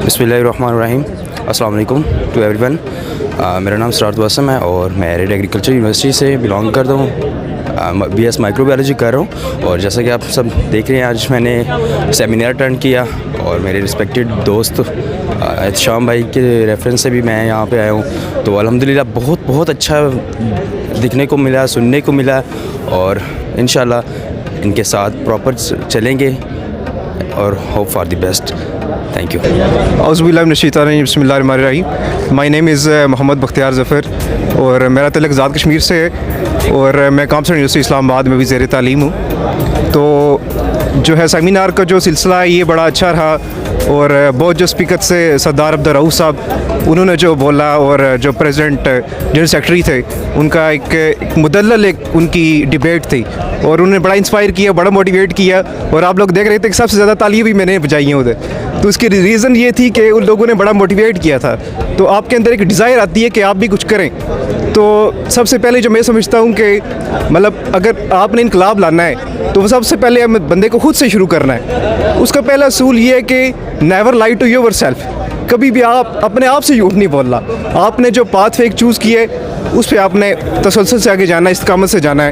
बिस्मिल्लाहिर्रहमानिर्रहीम। अस्सलाम वालेकुम टू एवरीवन। मेरा नाम सिराज वासम है और मैं एरिड एग्रीकल्चर यूनिवर्सिटी से बिलोंग करता हूँ। BS माइक्रोबायोलॉजी कर रहा हूँ और जैसा कि आप सब देख रहे हैं, आज मैंने सेमिनार अटेंड किया और मेरे रिस्पेक्टेड दोस्त एहतशाम भाई के रेफरेंस से भी मैं यहाँ पे आया हूँ। तो अल्हम्दुलिल्लाह बहुत अच्छा दिखने को मिला, सुनने को मिला और इंशाल्लाह इनके साथ प्रॉपर चलेंगे और hope for the best. Thank you. बिस्मिल्लाहिर्रहमानिर्रहीम। My name is Mohammad Bakhtiyar Zafar और मेरा तल्लुक़ ज़ात कश्मीर से है और मैं कॉमर्स यूनिवर्सिटी इस्लामाबाद में भी ज़ेर तालीम हूँ। तो जो है सेमिनार का जो सिलसिला है ये बड़ा अच्छा रहा और बहुत जो स्पीकर से सरदार अब्दुल रऊफ़ साहब उन्होंने जो बोला और जो प्रेसिडेंट जनरल सेक्रेटरी थे उनका एक मुदल्लल एक उनकी डिबेट थी और उन्होंने बड़ा इंस्पायर किया, बड़ा मोटिवेट किया और आप लोग देख रहे थे कि सबसे ज़्यादा तालियां भी मैंने बजाई हैं उधर। तो उसकी रीज़न ये थी कि उन लोगों ने बड़ा मोटिवेट किया था। तो आपके अंदर एक डिज़ायर आती है कि आप भी कुछ करें। तो सबसे पहले जो मैं समझता हूँ कि मतलब अगर आपने इनकलाब लाना है तो सबसे पहले बंदे को खुद से शुरू करना है। उसका पहला असूल ये है कि never lie to yourself. कभी भी आप अपने आप से झूठ नहीं बोलना। आपने जो पाथ फेक चूज़ किया है उस पर आपने तसलसल से आगे जाना है, इस्तिकामत से जाना है।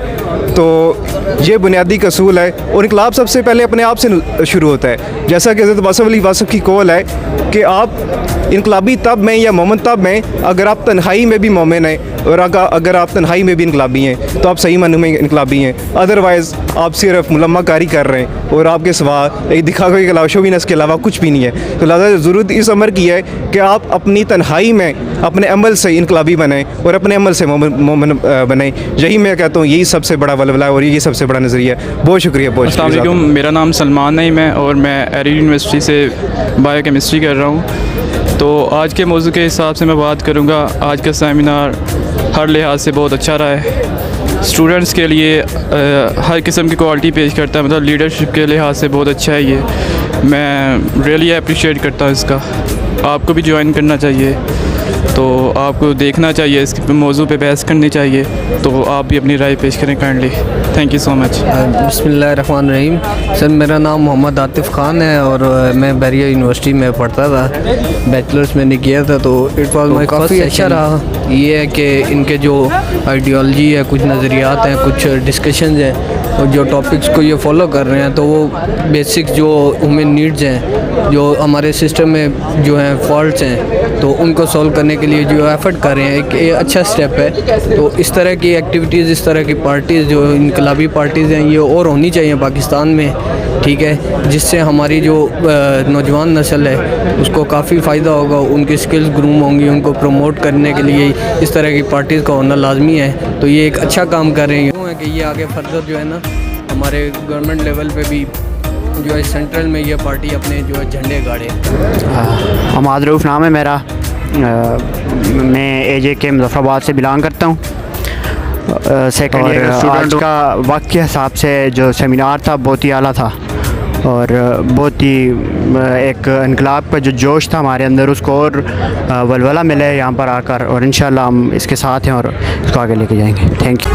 तो ये बुनियादी असूल है और इनकलाब सबसे पहले अपने आप से शुरू होता है। जैसा कि हज़रत वासफ़ अली वासफ़ की कौल है कि आप इनकलाबी तब में या मोमिन तब में अगर आप तन्हाई में भी मोमिन हैं और अगर आप तन्हाई में भी इनकलाबी हैं तो आप सही मानों में इनकलाबी हैं। अदरवाइज़ आप सिर्फ मुलम्मा कारी कर रहे हैं और आपके सिवा एक दिखावे के अलावा शोविनस के अलावा कुछ भी नहीं है। तो लिहाजा ज़रूरत इस अमर की है कि आप अपनी तन्हाई में अपने अमल से इनकलाबी बनें और अपने अमल से मोमिन बनें। यही मैं कहता हूँ, यही सबसे बड़ा वलवला है और यही सबसे बड़ा नज़रिया है। बहुत शुक्रिया। अस्सलाम वालेकुम। मेरा नाम सलमान नईम है और मैं एरिड यूनिवर्सिटी से बायोकेमिस्ट्री कर रहा हूँ। तो आज के मौजू के हिसाब से मैं बात करूँगा। आज का सेमिनार हर लिहाज से बहुत अच्छा रहा है। स्टूडेंट्स के लिए हर किस्म की क्वालिटी पेश करता है, मतलब लीडरशिप के लिहाज से बहुत अच्छा है ये। मैं रियली अप्रिशिएट करता हूँ इसका। आपको भी ज्वाइन करना चाहिए, तो आपको देखना चाहिए, इस मौजू पे बहस करनी चाहिए। तो आप भी अपनी राय पेश करें kindly. Thank you so much. बिस्मिल्लाहिर्रहमानिर्रहीम। सर, मेरा नाम मोहम्मद आतिफ़ ख़ान है और मैं बैरिया यूनिवर्सिटी में पढ़ता था। बैचलर्स मैंने किया था। तो इट वाज माय काफ़ी अच्छा रहा। ये है कि इनके जो आइडियोलॉजी है, कुछ नज़रियात हैं, कुछ डिस्कशंस हैं और जो टॉपिक्स को ये फॉलो कर रहे हैं, तो वो बेसिक जो ह्यूमन नीड्स हैं, जो हमारे सिस्टम में जो हैं फॉल्ट्स हैं, तो उनको सॉल्व करने के लिए जो एफ़र्ट कर रहे हैं, एक अच्छा स्टेप है। तो इस तरह की एक्टिविटीज़, इस तरह की पार्टीज़ जो इनकलाबी पार्टीज़ हैं, ये और होनी चाहिए पाकिस्तान में, ठीक है, जिससे हमारी जो नौजवान नस्ल है उसको काफ़ी फ़ायदा होगा, उनकी स्किल्स ग्रूम होंगी। उनको प्रमोट करने के लिए इस तरह की पार्टीज़ का होना लाजमी है। तो ये एक अच्छा काम कर रहे हैं कि ये आगे फर्दर जो है ना हमारे गवर्नमेंट लेवल पे भी जो है सेंट्रल में ये पार्टी अपने जो है झंडे गाड़े। हमाद रऊफ़ नाम है मेरा। मैं AJK मुज़फ़्फ़राबाद से बिलोंग करता हूँ। सेकेंड ईयर आज का वक्त के हिसाब से जो सेमिनार था बहुत ही आला था और बहुत ही एक इनकलाब का जो जोश था हमारे अंदर उसको और वलवला मिले यहाँ पर आकर और इंशाल्लाह हम इसके साथ हैं और इसको आगे लेके जाएंगे। Thank you.